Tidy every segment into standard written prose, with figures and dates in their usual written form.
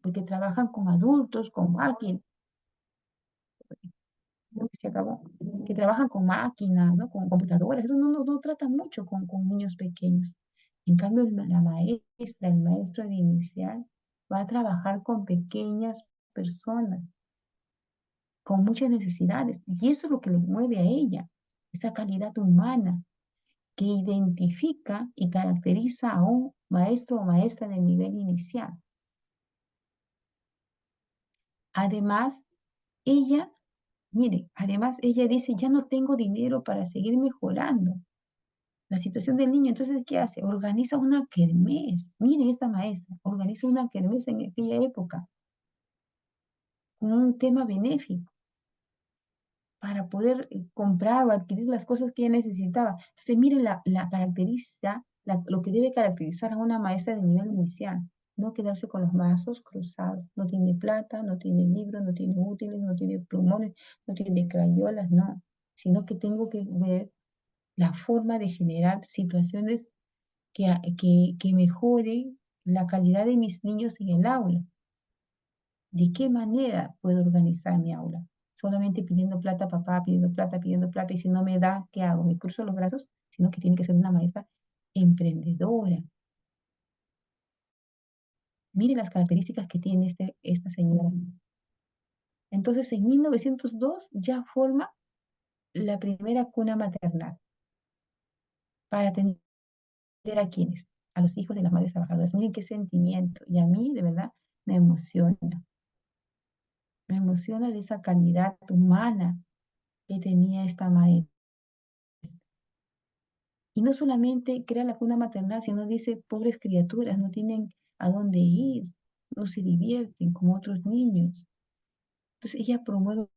porque trabajan con adultos, con máquinas, creo que se acabó, que trabajan con máquinas, ¿no? Con computadoras, eso no tratan mucho con niños pequeños. En cambio, la maestra, el maestro de inicial, va a trabajar con pequeñas personas, con muchas necesidades, y eso es lo que lo mueve a ella, esa calidad humana que identifica y caracteriza a un maestro o maestra de nivel inicial. Además, ella, mire, además ella dice, ya no tengo dinero para seguir mejorando la situación del niño. Entonces, ¿qué hace? Organiza una kermés. Miren esta maestra, organiza una kermés en aquella época con un tema benéfico para poder comprar o adquirir las cosas que ella necesitaba. Entonces, miren lo que debe caracterizar a una maestra de nivel inicial. No quedarse con los brazos cruzados. No tiene plata, no tiene libros, no tiene útiles, no tiene plumones, no tiene crayolas, no. Sino que tengo que ver la forma de generar situaciones que mejoren la calidad de mis niños en el aula. ¿De qué manera puedo organizar mi aula? Solamente pidiendo plata a papá, pidiendo plata, y si no me da, ¿qué hago? ¿Me cruzo los brazos? Sino que tiene que ser una maestra emprendedora. Mire las características que tiene esta señora. Entonces, en 1902 ya forma la primera cuna maternal para atender a quienes, a los hijos de las madres trabajadoras. Miren qué sentimiento. Y a mí, de verdad, me emociona. Me emociona de esa calidad humana que tenía esta maestra. Y no solamente crea la cuna maternal, sino dice, pobres criaturas, no tienen a dónde ir, no se divierten como otros niños. Entonces ella promueve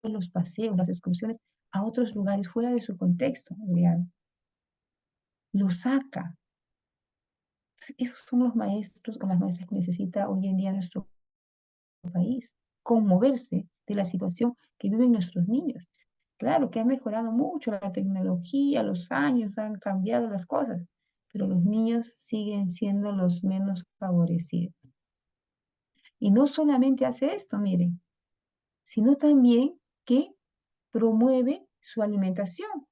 los paseos, las excursiones a otros lugares fuera de su contexto real. Lo saca. Entonces, esos son los maestros o las maestras que necesita hoy en día nuestro país. Conmoverse de la situación que viven nuestros niños. Claro que ha mejorado mucho la tecnología, los años han cambiado las cosas, pero los niños siguen siendo los menos favorecidos. Y no solamente hace esto, miren, sino también que promueve su alimentación.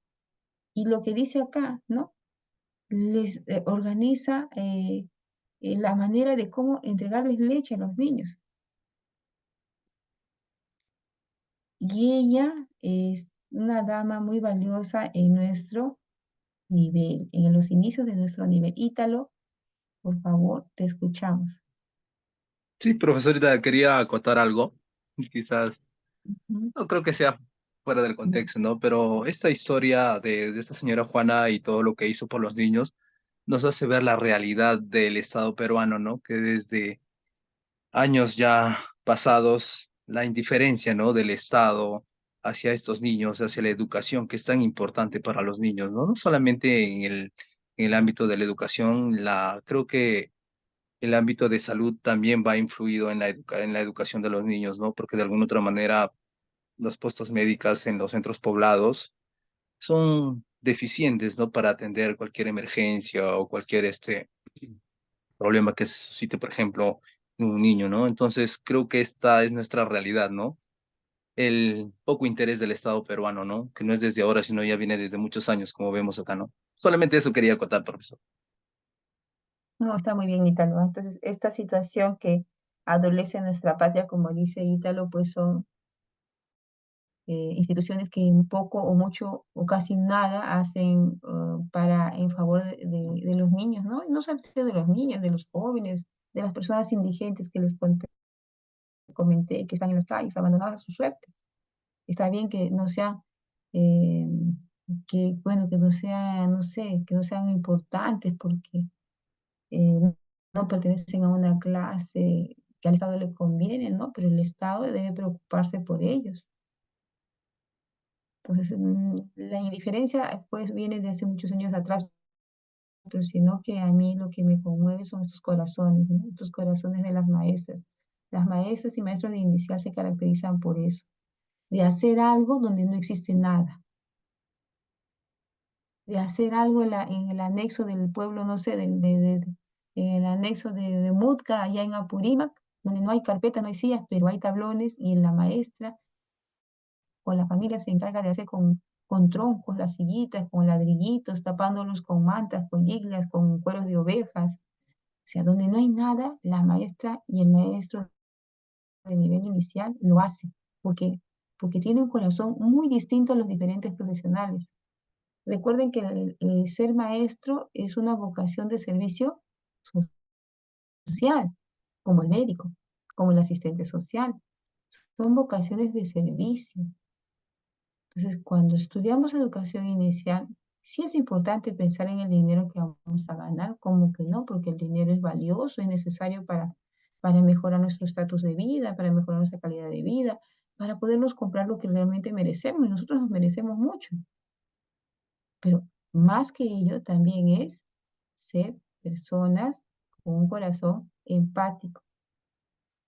Y lo que dice acá, ¿no? Les organiza la manera de cómo entregarles leche a los niños. Y ella es una dama muy valiosa en nuestro nivel, en los inicios de nuestro nivel. Ítalo, por favor, te escuchamos. Sí, profesorita, quería acotar algo. Quizás, Ujú. no creo que sea fuera del contexto, ¿no? Pero esta historia de esta señora Juana y todo lo que hizo por los niños nos hace ver la realidad del Estado peruano, ¿no? Que desde años ya pasados, la indiferencia, ¿no? Del Estado hacia estos niños, hacia la educación, que es tan importante para los niños, ¿no? No solamente en el ámbito de la educación, creo que el ámbito de salud también va influido en en la educación de los niños, ¿no? Porque de alguna otra manera las puestas médicas en los centros poblados son deficientes, ¿no? Para atender cualquier emergencia o cualquier problema que suscite, por ejemplo, un niño, ¿no? Entonces creo que esta es nuestra realidad, ¿no? El poco interés del Estado peruano, ¿no? Que no es desde ahora, sino ya viene desde muchos años, como vemos acá, ¿no? Solamente eso quería acotar, profesor. No, está muy bien, Ítalo. Entonces, esta situación que adolece en nuestra patria, como dice Ítalo, pues son instituciones que un poco o mucho o casi nada hacen en favor de los niños, ¿no? Y no solamente de los niños, de los jóvenes, de las personas indigentes que les comenté, que están en las calles, abandonadas a su suerte. Está bien que no sean, eh, bueno, que no sean, no sé, que no sean importantes porque no pertenecen a una clase que al Estado le conviene, ¿no? Pero el Estado debe preocuparse por ellos. Entonces, la indiferencia pues viene de hace muchos años atrás, pero sino que a mí lo que me conmueve son estos corazones, ¿no? Estos corazones de las maestras. Las maestras y maestros de inicial se caracterizan por eso, de hacer algo donde no existe nada, de hacer algo en el anexo del pueblo, no sé, en el anexo de Mutka, allá en Apurímac, donde no hay carpetas, no hay sillas, pero hay tablones y la maestra o la familia se encarga de hacer con troncos las sillitas, con ladrillitos, tapándolos con mantas, con yiglas, con cueros de ovejas. O sea, donde no hay nada, la maestra y el maestro de nivel inicial lo hace, porque, porque tiene un corazón muy distinto a los diferentes profesionales. Recuerden que el ser maestro es una vocación de servicio social, como el médico, como el asistente social. Son vocaciones de servicio. Entonces, cuando estudiamos educación inicial, sí es importante pensar en el dinero que vamos a ganar, como que no, porque el dinero es valioso, es necesario para mejorar nuestro estatus de vida, para mejorar nuestra calidad de vida, para podernos comprar lo que realmente merecemos, y nosotros nos merecemos mucho. Pero más que ello, también es ser personas con un corazón empático,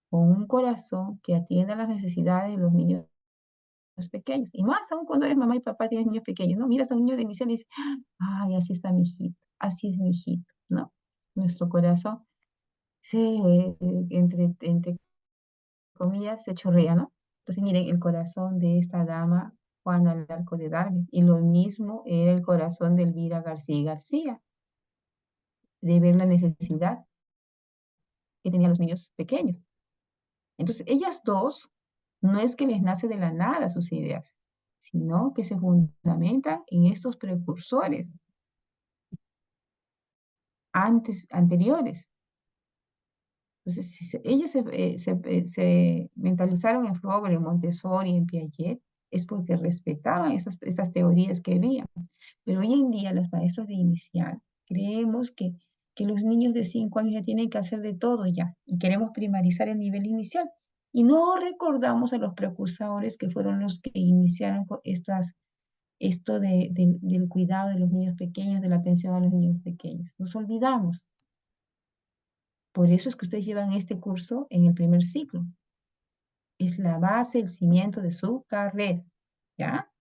con un corazón que atienda las necesidades de los niños pequeños. Y más aún cuando eres mamá y papá tienes niños pequeños, ¿no? Miras a un niño de inicial y dices, ay, así está mi hijito, así es mi hijito, ¿no? Nuestro corazón se, entre comillas, se chorrea, ¿no? Entonces, miren, el corazón de esta dama, Juana al Arco de Darwin, y lo mismo era el corazón de Elvira García y García, de ver la necesidad que tenían los niños pequeños. Entonces, ellas dos, no es que les nace de la nada sus ideas, sino que se fundamentan en estos precursores anteriores. Entonces, si ellas se mentalizaron en Frober, en Montessori, en Piaget, es porque respetaban esas teorías que había. Pero hoy en día, los maestros de inicial creemos que los niños de 5 años ya tienen que hacer de todo ya, y queremos primarizar el nivel inicial. Y no recordamos a los precursores que fueron los que iniciaron esto del cuidado de los niños pequeños, de la atención a los niños pequeños. Nos olvidamos. Por eso es que ustedes llevan este curso en el primer ciclo. Es la base, el cimiento de su carrera, ¿ya?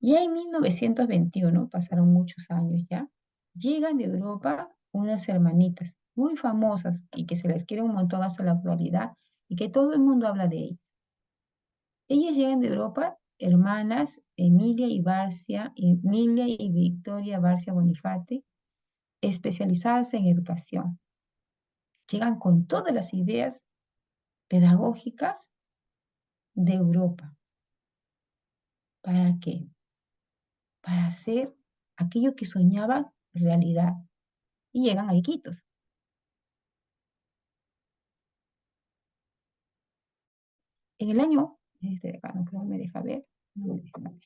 Y en 1921, pasaron muchos años ya, llegan de Europa unas hermanitas muy famosas y que se les quiere un montón hasta la actualidad y que todo el mundo habla de ellas. Ellas llegan de Europa, hermanas Emilia y Victoria Barcia Bonifati, especializadas en educación. Llegan con todas las ideas pedagógicas de Europa. ¿Para qué? Para hacer aquello que soñaban realidad. Y llegan a Iquitos. En el año, este de acá no creo que me deja ver, no me deja ver.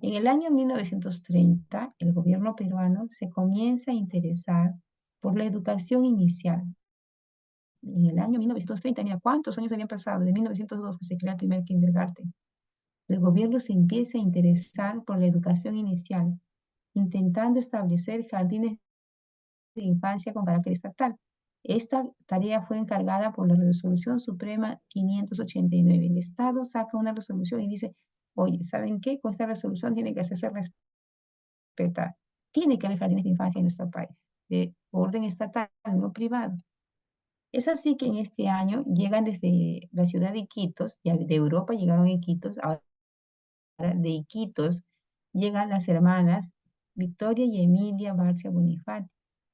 En el año 1930, el gobierno peruano se comienza a interesar por la educación inicial. En el año 1930, mira cuántos años habían pasado, de 1902 que se crea el primer kindergarten. El gobierno se empieza a interesar por la educación inicial, intentando establecer jardines de infancia con carácter estatal. Esta tarea fue encargada por la Resolución Suprema 589. El Estado saca una resolución y dice, oye, ¿saben qué? Con esta resolución tiene que hacerse respetar. Tiene que haber jardines de infancia en nuestro país, de orden estatal, no privado. Es así que en este año llegan desde la ciudad de Iquitos, ya de Europa llegaron a Iquitos, ahora de Iquitos llegan las hermanas Victoria y Emilia Barcia Bonifati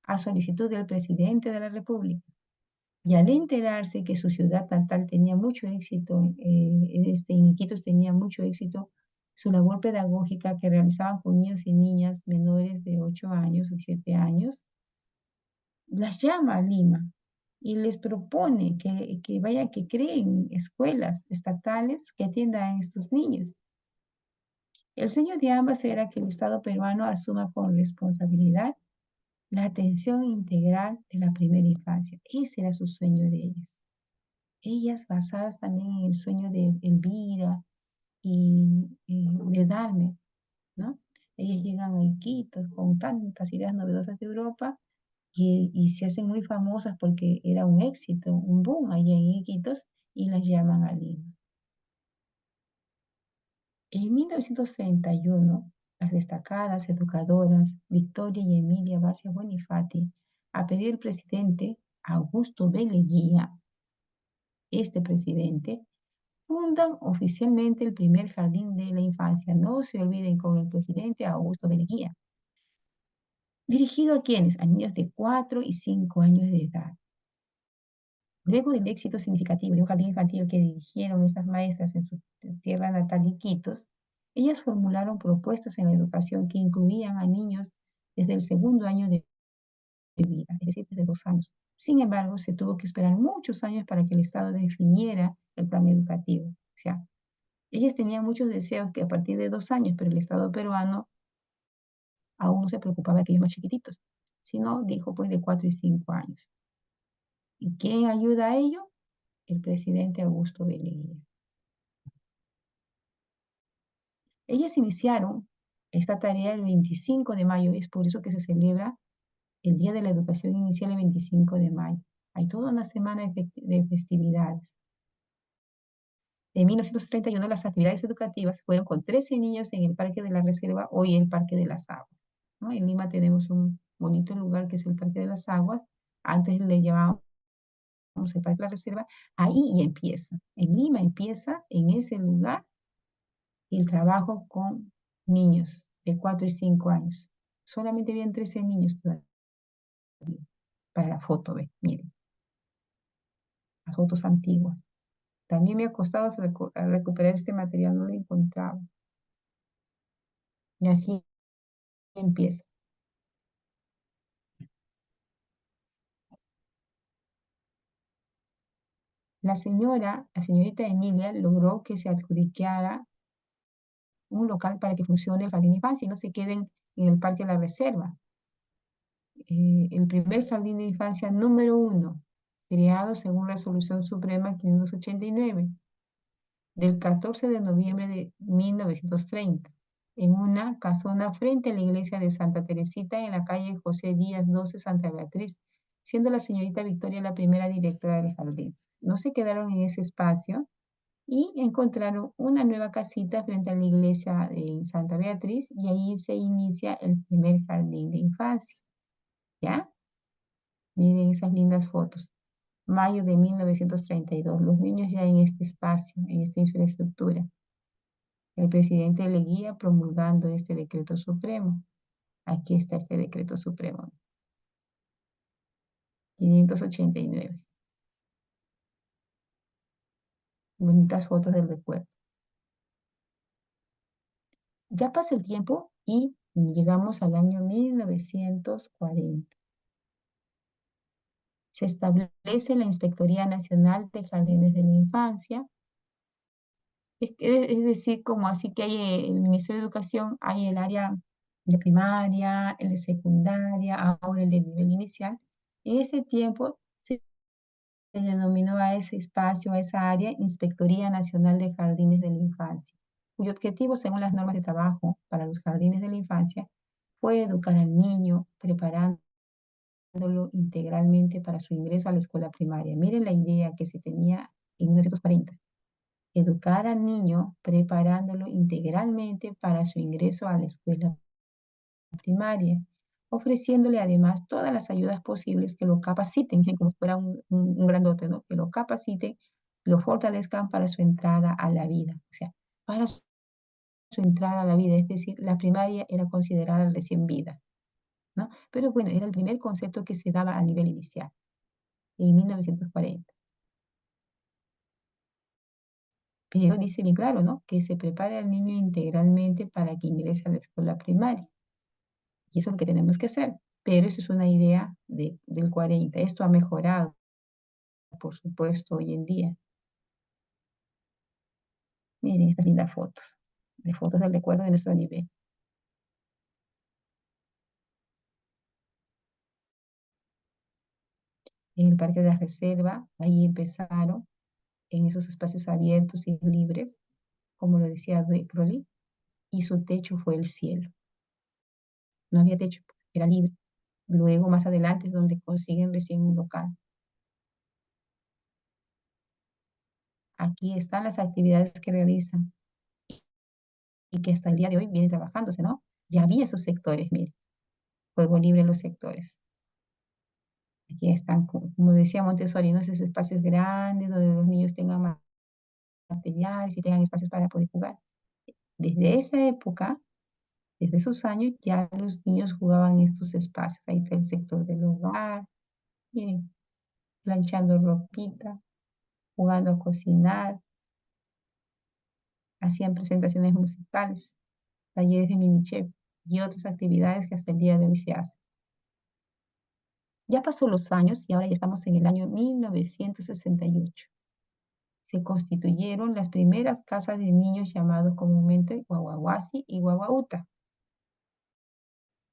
a solicitud del presidente de la República. Y al enterarse que su ciudad natal tenía mucho éxito, en Iquitos tenía mucho éxito, su labor pedagógica que realizaban con niños y niñas menores de 8 años y 7 años, las llama a Lima y les propone que vayan, que creen escuelas estatales que atiendan a estos niños. El sueño de ambas era que el Estado peruano asuma con responsabilidad la atención integral de la primera infancia. Ese era su sueño de ellas. Ellas basadas también en el sueño de Elvira y de Darme, ¿no? Ellas llegan a Iquitos con tantas ideas novedosas de Europa y se hacen muy famosas porque era un éxito, un boom allá en Iquitos y las llaman a Lima. En 1931, las destacadas educadoras Victoria y Emilia Barcia Bonifati, a pedir del presidente, Augusto B. Leguía, este presidente, fundan oficialmente el primer jardín de la infancia. No se olviden con el presidente Augusto B. Leguía. ¿Dirigido a quiénes? A niños de 4 y 5 años de edad. Luego del éxito significativo de un jardín infantil que dirigieron estas maestras en su tierra natal, Iquitos, ellas formularon propuestas en la educación que incluían a niños desde el segundo año de vida, es decir, desde 2 años. Sin embargo, se tuvo que esperar muchos años para que el Estado definiera el plan educativo. O sea, ellas tenían muchos deseos que a partir de 2 años, pero el Estado peruano aún no se preocupaba de aquellos más chiquititos, sino dijo pues de 4 y 5 años. ¿Y quién ayuda a ello? El presidente Augusto B. Leguía. Ellas iniciaron esta tarea el 25 de mayo, es por eso que se celebra el Día de la Educación Inicial el 25 de mayo. Hay toda una semana de festividades. En 1931 las actividades educativas fueron con 13 niños en el Parque de la Reserva, hoy el Parque de las Aguas, ¿no? En Lima tenemos un bonito lugar que es el Parque de las Aguas, antes le llamábamos el Parque de la Reserva, ahí empieza, en Lima empieza en ese lugar el trabajo con niños de 4 y 5 años. Solamente habían 13 niños todavía para la foto, ve, miren, las fotos antiguas. También me ha costado recuperar este material, no lo encontraba. Y así empieza. La señorita Emilia logró que se adjudicara un local para que funcione el jardín de infancia y no se queden en el Parque de la Reserva. El primer jardín de infancia número 1, creado según Resolución Suprema 589, del 14 de noviembre de 1930, en una casona frente a la iglesia de Santa Teresita en la calle José Díaz 12, Santa Beatriz, siendo la señorita Victoria la primera directora del jardín. No se quedaron en ese espacio y encontraron una nueva casita frente a la iglesia de Santa Beatriz y ahí se inicia el primer jardín de infancia. ¿Ya? Miren esas lindas fotos. Mayo de 1932, los niños ya en este espacio, en esta infraestructura. El presidente Leguía promulgando este decreto supremo. Aquí está este decreto supremo. 589. Bonitas fotos del recuerdo. Ya pasa el tiempo y llegamos al año 1940. Se establece la Inspectoría Nacional de Jardines de la Infancia. Es decir, como así que hay el Ministerio de Educación, hay el área de primaria, el de secundaria, ahora el de nivel inicial. En ese tiempo se denominó a ese espacio, a esa área, Inspectoría Nacional de Jardines de la Infancia, cuyo objetivo, según las normas de trabajo para los jardines de la infancia, fue educar al niño, preparándolo integralmente para su ingreso a la escuela primaria. Miren la idea que se tenía en 1940. Educar al niño preparándolo integralmente para su ingreso a la escuela primaria, ofreciéndole además todas las ayudas posibles que lo capaciten, como si fuera un grandote, ¿no? Que lo capaciten, lo fortalezcan para su entrada a la vida, o sea, para su entrada a la vida, es decir, la primaria era considerada recién vida, ¿no? Pero bueno, era el primer concepto que se daba a nivel inicial, en 1940. Pero dice bien claro, ¿no? Que se prepare al niño integralmente para que ingrese a la escuela primaria. Y eso es lo que tenemos que hacer. Pero eso es una idea del 40. Esto ha mejorado, por supuesto, hoy en día. Miren estas lindas fotos, de fotos del recuerdo de nuestro nivel. En el Parque de la Reserva, ahí empezaron, en esos espacios abiertos y libres, como lo decía de Crowley, y su techo fue el cielo. No había techo, era libre. Luego, más adelante, es donde consiguen recién un local. Aquí están las actividades que realizan y que hasta el día de hoy vienen trabajándose, ¿no? Ya había esos sectores, mire, juego libre en los sectores. Aquí están, como decía Montessori, ¿no? Esos espacios grandes donde los niños tengan materiales y tengan espacios para poder jugar. Desde esa época, desde esos años, ya los niños jugaban en estos espacios. Ahí está el sector del hogar, miren, planchando ropita, jugando a cocinar, hacían presentaciones musicales, talleres de mini chef y otras actividades que hasta el día de hoy se hacen. Ya pasó los años y ahora ya estamos en el año 1968. Se constituyeron las primeras casas de niños llamados comúnmente guaguaguasi y guaguauta.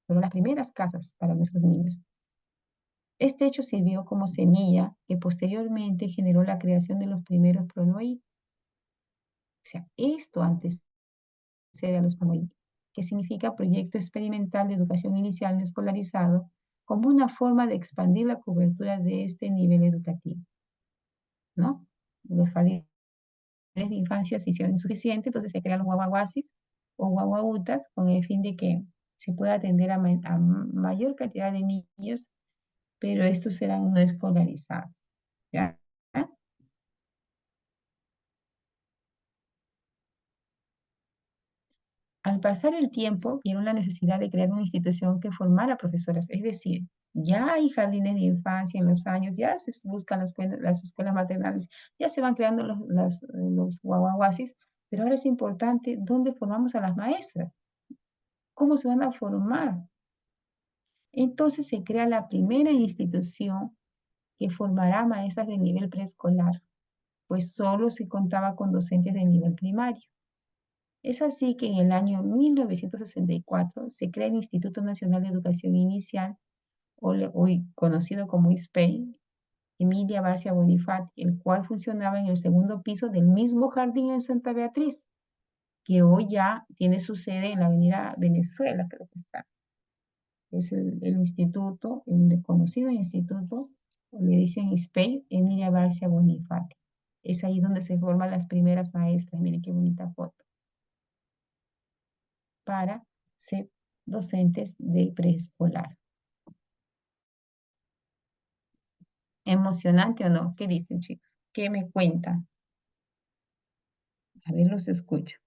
Fueron las primeras casas para nuestros niños. Este hecho sirvió como semilla que posteriormente generó la creación de los primeros PRONOI. O sea, esto antecede a los PRONOI, que significa Proyecto Experimental de Educación Inicial No Escolarizado, como una forma de expandir la cobertura de este nivel educativo, ¿no? Los jardines de infancia se hicieron insuficientes, entonces se crearon guaguaguasis o guaguautas con el fin de que se pueda atender a mayor cantidad de niños, pero estos serán no escolarizados. ¿Ya? Al pasar el tiempo, vieron la necesidad de crear una institución que formara profesoras, es decir, ya hay jardines de infancia en los años, ya se buscan las escuelas maternales, ya se van creando los guaguaguasis, pero ahora es importante dónde formamos a las maestras, cómo se van a formar. Entonces se crea la primera institución que formará maestras de nivel preescolar, pues solo se contaba con docentes de nivel primario. Es así que en el año 1964 se crea el Instituto Nacional de Educación Inicial, hoy conocido como ISPEI, Emilia Barcia Bonifati, el cual funcionaba en el segundo piso del mismo jardín en Santa Beatriz, que hoy ya tiene su sede en la avenida Venezuela, creo que está. Es el instituto, el reconocido instituto, le dicen ISPEI, Emilia Barcia Bonifati. Es ahí donde se forman las primeras maestras, miren qué bonita foto, para ser docentes de preescolar. ¿Emocionante o no? ¿Qué dicen, chicos? ¿Qué me cuentan? A ver, los escucho.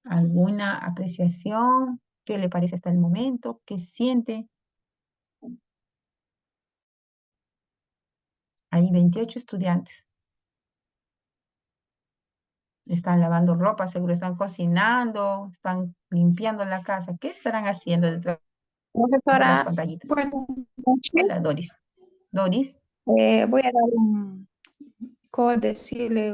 ¿Alguna apreciación? ¿Qué le parece hasta el momento? ¿Qué siente? Hay 28 estudiantes. Están lavando ropa, seguro están cocinando, están limpiando la casa. ¿Qué estarán haciendo detrás de las Profesora, pantallitas? buenas Hola, noches. Doris. Doris. Voy a dar ¿cómo decirle?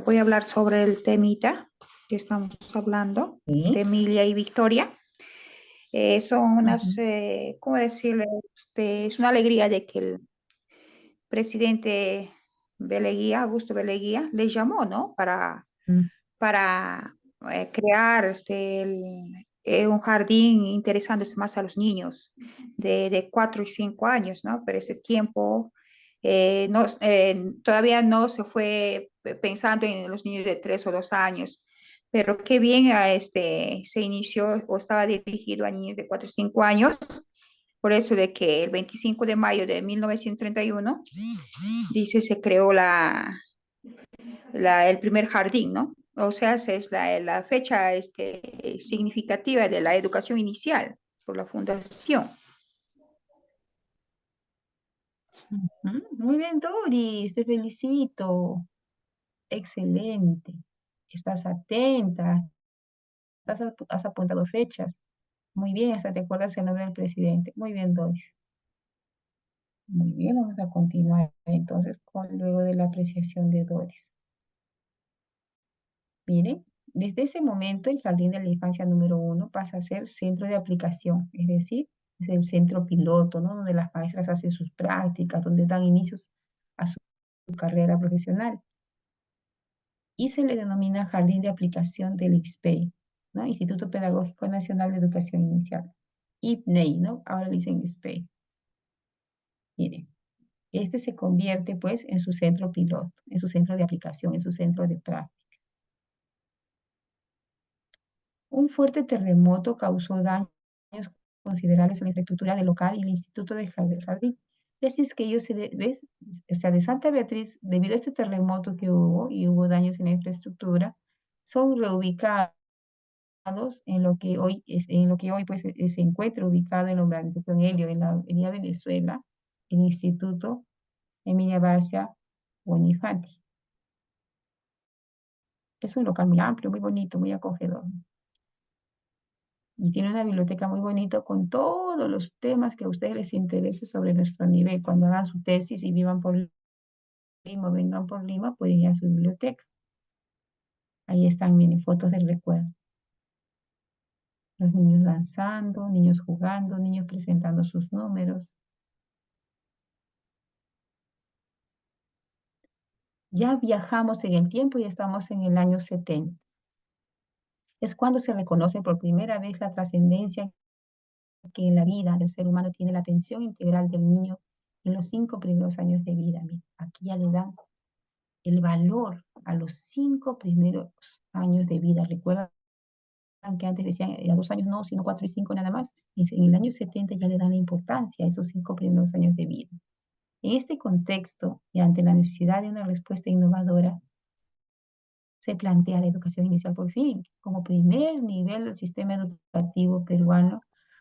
Voy a hablar sobre el temita que estamos hablando, de Sí. Emilia y Victoria. Son unas, Ujú, ¿cómo decirle? Es una alegría de que el presidente Beleguía, Augusto Beleguía, le llamó, ¿no? mm, Para crear un jardín interesándose más a los niños de 4 y 5 años, ¿no? Pero ese tiempo todavía no se fue pensando en los niños de 3 o 2 años, pero qué bien se inició o estaba dirigido a niños de 4 o 5 años, por eso de que el 25 de mayo de 1931 dice, se creó el primer jardín, ¿no? O sea, es la fecha significativa de la educación inicial por la fundación. ujú. Muy bien, Doris, te felicito. Excelente. Estás atenta, has apuntado fechas. Muy bien, hasta te acuerdas el nombre del presidente. Muy bien, Doris. Muy bien, vamos a continuar entonces luego de la apreciación de Doris. Miren, desde ese momento el Jardín de la Infancia número 1 pasa a ser centro de aplicación, es decir, es el centro piloto, ¿no? Donde las maestras hacen sus prácticas, donde dan inicios a su carrera profesional. Y se le denomina Jardín de Aplicación del IXPEI, ¿no? Instituto Pedagógico Nacional de Educación Inicial. IPNEI, ¿no? Ahora le dicen IXPEI. Miren, este se convierte pues en su centro piloto, en su centro de aplicación, en su centro de práctica. Un fuerte terremoto causó daños considerables a la infraestructura del local y el Instituto de Jardín. Es que ellos o sea, de Santa Beatriz, debido a este terremoto que hubo y hubo daños en la infraestructura, son reubicados en lo que hoy pues, se encuentra ubicado en Urbanización Helio, en la Avenida Venezuela, el Instituto Emilia Barcia Bonifati. Es un local muy amplio, muy bonito, muy acogedor. Y tiene una biblioteca muy bonita con todos los temas que a ustedes les interese sobre nuestro nivel. Cuando hagan su tesis y vivan por Lima, vengan por Lima, pueden ir a su biblioteca. Ahí están, miren, fotos del recuerdo. Los niños danzando, niños jugando, niños presentando sus números. Ya viajamos en el tiempo y estamos en el año 70. Es cuando se reconoce por primera vez la trascendencia que en la vida del ser humano tiene la atención integral del niño en los 5 primeros años de vida. Miren, aquí ya le dan el valor a los 5 primeros años de vida. Recuerdan que antes decían a 2 años no, sino 4 y 5 nada más. En el año 70 ya le dan la importancia a esos 5 primeros años de vida. En este contexto y ante la necesidad de una respuesta innovadora, se plantea la educación inicial por fin como primer nivel del sistema educativo peruano,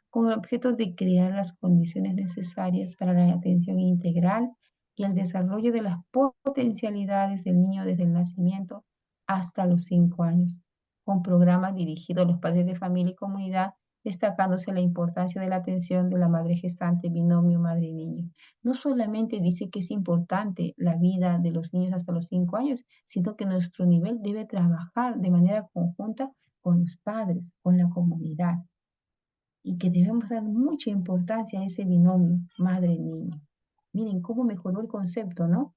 con el objeto de crear las condiciones necesarias para la atención integral y el desarrollo de las potencialidades del niño desde el nacimiento hasta los 5 años, con programas dirigidos a los padres de familia y comunidad, destacándose la importancia de la atención de la madre gestante, binomio madre-niño. No solamente dice que es importante la vida de los niños hasta los 5 años, sino que nuestro nivel debe trabajar de manera conjunta con los padres, con la comunidad, y que debemos dar mucha importancia a ese binomio madre-niño. Miren cómo mejoró el concepto, ¿no?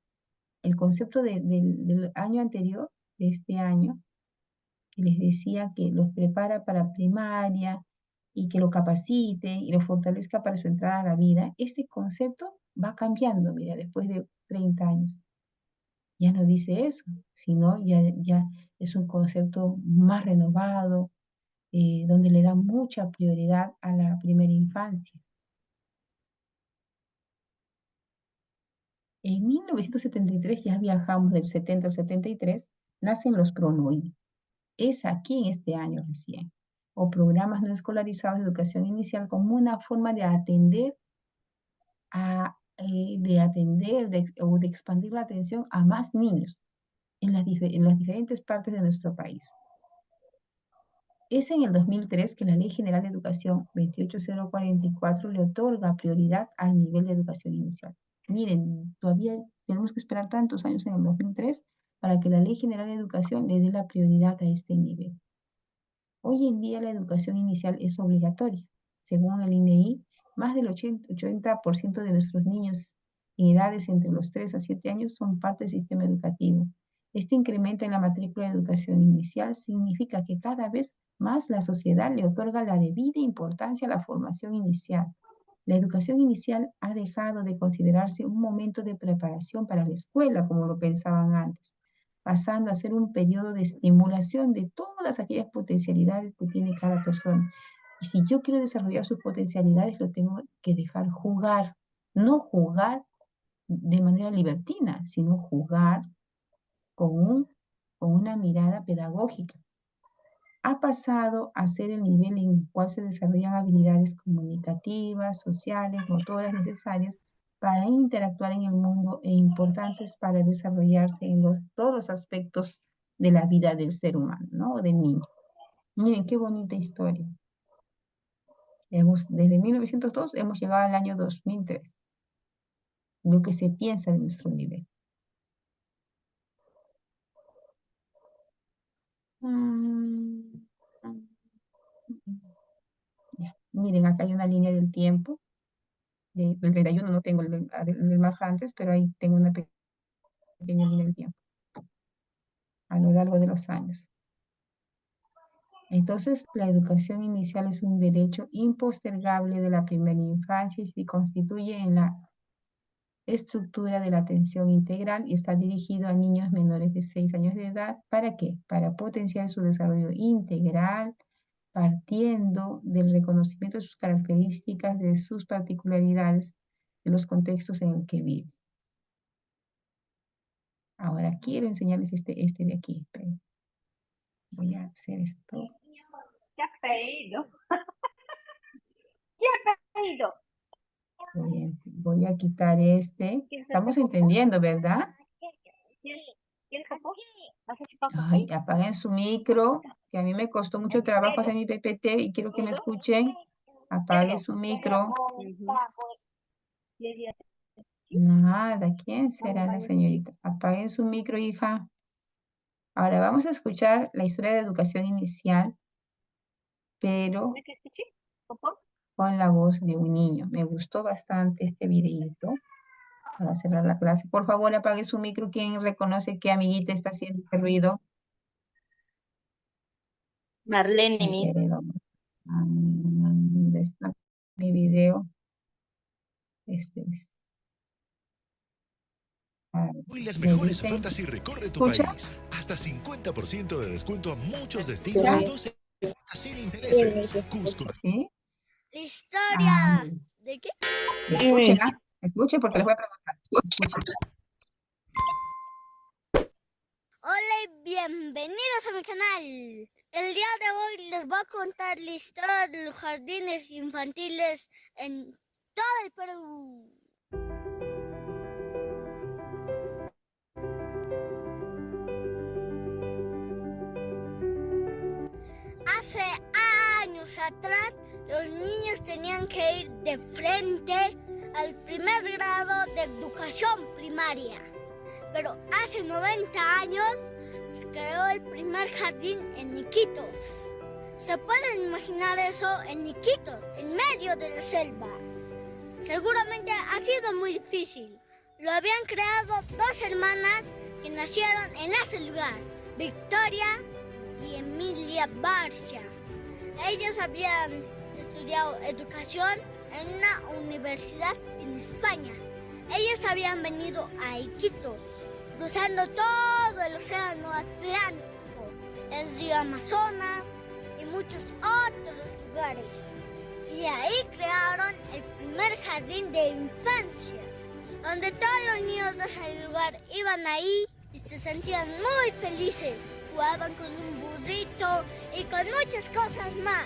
El concepto del año anterior, de este año, que les decía que los prepara para primaria y que lo capacite y lo fortalezca para su entrada a la vida, este concepto va cambiando, mira, después de 30 años. Ya no dice eso, sino ya es un concepto más renovado, donde le da mucha prioridad a la primera infancia. En 1973, ya viajamos del 70 al 73, nacen los PRONOI. Es aquí en este año recién, o programas no escolarizados de educación inicial, como una forma de atender, o de expandir la atención a más niños en las diferentes partes de nuestro país. Es en el 2003 que la Ley General de Educación 28044 le otorga prioridad al nivel de educación inicial. Miren, todavía tenemos que esperar tantos años en el 2003 para que la Ley General de Educación le dé la prioridad a este nivel. Hoy en día la educación inicial es obligatoria. Según el INEI, más del 80% de nuestros niños en edades entre los 3 a 7 años son parte del sistema educativo. Este incremento en la matrícula de educación inicial significa que cada vez más la sociedad le otorga la debida importancia a la formación inicial. La educación inicial ha dejado de considerarse un momento de preparación para la escuela, como lo pensaban antes, pasando a ser un periodo de estimulación de todas aquellas potencialidades que tiene cada persona. Y si yo quiero desarrollar sus potencialidades, lo tengo que dejar jugar, no jugar de manera libertina, sino jugar con una mirada pedagógica. Ha pasado a ser el nivel en el cual se desarrollan habilidades comunicativas, sociales, motoras necesarias para interactuar en el mundo e importantes para desarrollarse en todos los aspectos de la vida del ser humano, ¿no? O del niño. Miren qué bonita historia. Desde 1902 hemos llegado al año 2003. Lo que se piensa de nuestro nivel. Ya. Miren, acá hay una línea del tiempo. Del 31 no tengo el más antes, pero ahí tengo una pequeña línea del tiempo a lo largo de los años. Entonces, la educación inicial es un derecho impostergable de la primera infancia y se constituye en la estructura de la atención integral y está dirigido a niños menores de 6 años de edad. ¿Para qué? Para potenciar su desarrollo integral, partiendo del reconocimiento de sus características, de sus particularidades, de los contextos en el que vive. Ahora quiero enseñarles este de aquí. Esperen. Voy a hacer esto. ¿Qué has pedido? ¿Qué has pedido? Voy a quitar este. Estamos entendiendo, ¿verdad? ¿Quieres popó? ¿Vas a chupar popó? Ay, apaguen su micro, que a mí me costó mucho trabajo hacer mi PPT y quiero que me escuchen. Apague su micro. Nada, ¿quién será la señorita? Apaguen su micro, hija. Ahora vamos a escuchar la historia de educación inicial, pero ¿Me escuché? ¿Popó? con la voz de un niño. Me gustó bastante este videito para cerrar la clase. Por favor, apague su micro. ¿Quién reconoce qué amiguita está haciendo ese ruido? Marlene, mi. Espere, vamos. ¿Dónde está mi video? Este es. Hoy las ¿Me mejores dicen? ofertas y recorre tu ¿Escucha? país. Hasta 50% de descuento a muchos destinos ¿Ya? y 12 sin intereses. Cusco. ¿Sí? La historia ¿de qué? Escuchen, ¿ah? Escuchen porque les voy a preguntar. Escuchen. Hola y bienvenidos a mi canal. El día de hoy les voy a contar la historia de los jardines infantiles en todo el Perú. Hace años atrás, los niños tenían que ir de frente al primer grado de educación primaria. Pero hace 90 años se creó el primer jardín en Iquitos. ¿Se pueden imaginar eso en Iquitos, en medio de la selva? Seguramente ha sido muy difícil. Lo habían creado dos hermanas que nacieron en ese lugar, Victoria y Emilia Barcia. Ellos habían estudiado educación en una universidad en España. Ellos habían venido a Iquitos, cruzando todo el océano Atlántico, el río Amazonas y muchos otros lugares. Y ahí crearon el primer jardín de infancia, donde todos los niños de ese lugar iban ahí y se sentían muy felices. Jugaban con un burrito y con muchas cosas más.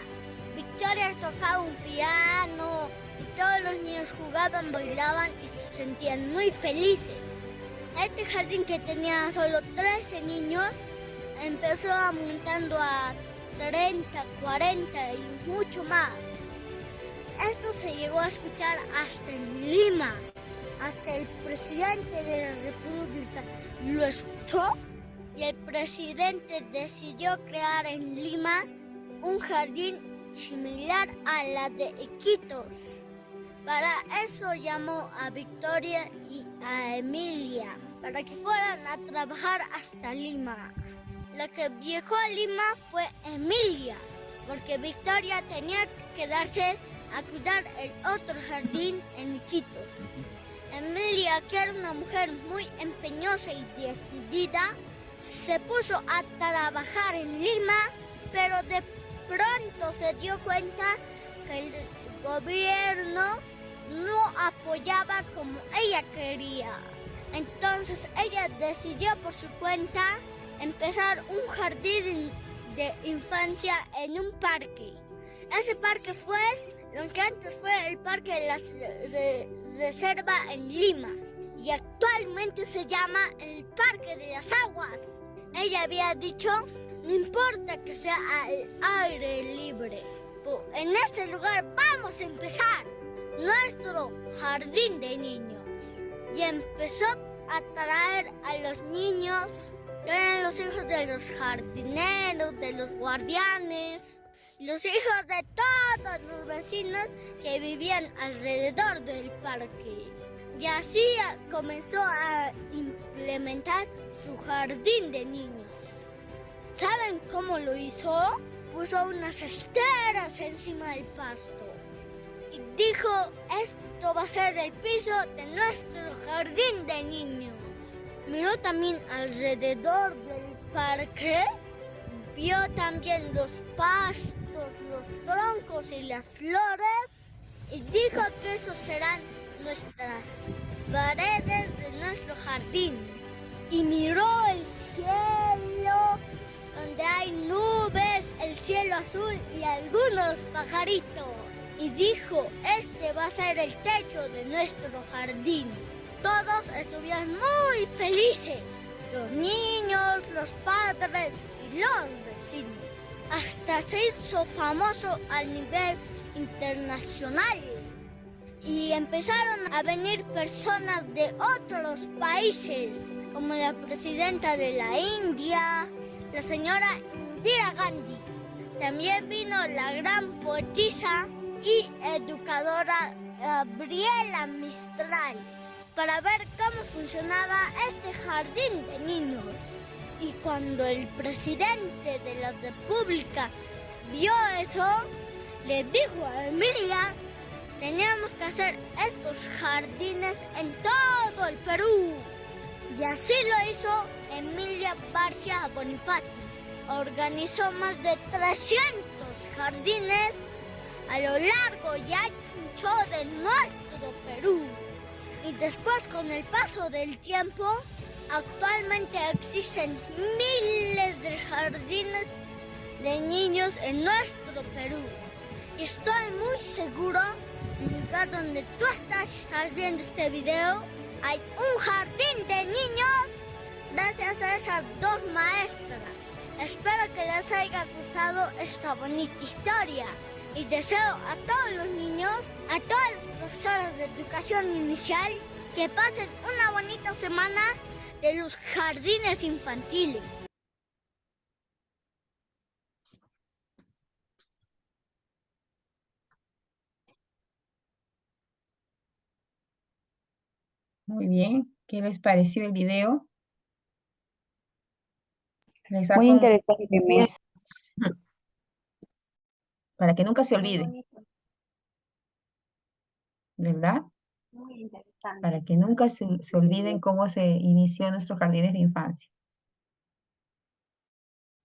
Victoria tocaba un piano y todos los niños jugaban, bailaban y se sentían muy felices. Este jardín, que tenía solo 13 niños, empezó aumentando a 30, 40 y mucho más. Esto se llegó a escuchar hasta en Lima. Hasta el presidente de la República lo escuchó y el presidente decidió crear en Lima un jardín similar a la de Iquitos. Para eso llamó a Victoria y a Emilia para que fueran a trabajar hasta Lima. La que viajó a Lima fue Emilia, porque Victoria tenía que quedarse a cuidar el otro jardín en Iquitos. Emilia, que era una mujer muy empeñosa y decidida, se puso a trabajar en Lima, pero de pronto se dio cuenta que el gobierno no apoyaba como ella quería. Entonces ella decidió por su cuenta empezar un jardín de infancia en un parque. Ese parque fue lo que antes fue el Parque de la Reserva en Lima y actualmente se llama el Parque de las Aguas. Ella había dicho, no importa que sea al aire libre, en este lugar vamos a empezar nuestro jardín de niños. Y empezó a traer a los niños, que eran los hijos de los jardineros, de los guardianes, los hijos de todos los vecinos que vivían alrededor del parque. Y así comenzó a implementar su jardín de niños. ¿Saben cómo lo hizo? Puso unas esteras encima del pasto y dijo, esto va a ser el piso de nuestro jardín de niños. Miró también alrededor del parque, vio también los pastos todos los troncos y las flores y dijo que esos serán nuestras paredes de nuestro jardín. Y miró el cielo, donde hay nubes, el cielo azul y algunos pajaritos. Y dijo, este va a ser el techo de nuestro jardín. Todos estuvieron muy felices, los niños, los padres y los vecinos. Hasta se hizo famoso a nivel internacional. Y empezaron a venir personas de otros países, como la presidenta de la India, la señora Indira Gandhi. También vino la gran poetisa y educadora Gabriela Mistral para ver cómo funcionaba este jardín de niños. Y cuando el presidente de la República vio eso, le dijo a Emilia, teníamos que hacer estos jardines en todo el Perú. Y así lo hizo Emilia Barcia Bonifati. Organizó más de 300 jardines a lo largo y ancho de nuestro Perú. Y después, con el paso del tiempo, actualmente existen miles de jardines de niños en nuestro Perú. Y estoy muy seguro, en el lugar donde tú estás y estás viendo este video, hay un jardín de niños gracias a esas dos maestras. Espero que les haya gustado esta bonita historia. Y deseo a todos los niños, a todos los profesores de educación inicial, que pasen una bonita semana de los jardines infantiles. Muy bien. ¿Qué les pareció el video? Les Muy hago interesante, Miss. para que nunca se Muy olvide, bonito, ¿verdad? muy interesante. Para que nunca se olviden cómo se inició nuestros jardines de infancia,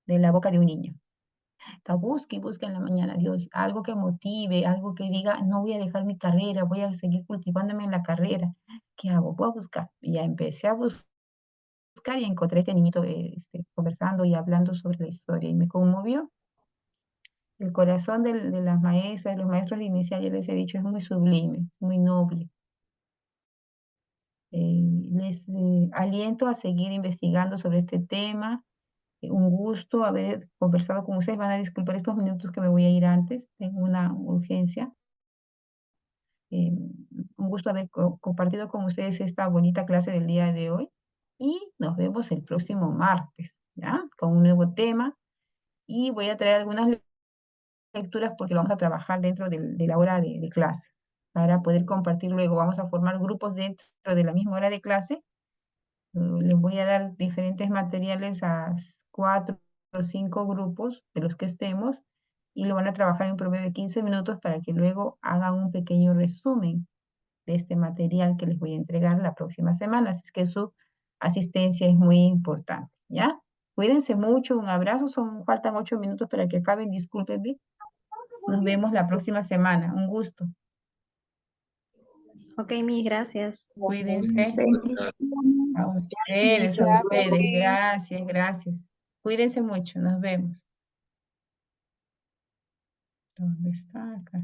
de la boca de un niño. Busque y busque en la mañana, Dios, algo que motive, algo que diga, no voy a dejar mi carrera, voy a seguir cultivándome en la carrera. ¿Qué hago? Voy a buscar. Y ya empecé a buscar y encontré a este niñito conversando y hablando sobre la historia y me conmovió. El corazón de las maestras, de los maestros de inicial, ya les he dicho, es muy sublime, muy noble. Les aliento a seguir investigando sobre este tema. Un gusto haber conversado con ustedes. Van a disculpar estos minutos que me voy a ir antes. Tengo una urgencia. Un gusto haber compartido con ustedes esta bonita clase del día de hoy. Y nos vemos el próximo martes, ¿ya? Con un nuevo tema. Y voy a traer algunas lecturas porque lo vamos a trabajar dentro de la hora de clase para poder compartir luego. Vamos a formar grupos dentro de la misma hora de clase. Les voy a dar diferentes materiales a 4 o 5 grupos de los que estemos y lo van a trabajar en un promedio de 15 minutos para que luego hagan un pequeño resumen de este material que les voy a entregar la próxima semana. Así es que su asistencia es muy importante, ¿ya? Cuídense mucho, un abrazo, faltan 8 minutos para que acaben, discúlpenme. Nos vemos la próxima semana, un gusto. Ok, Miss, gracias. Cuídense. Bendiciones. A ustedes, gracias, gracias. Cuídense mucho, nos vemos. ¿Dónde está acá?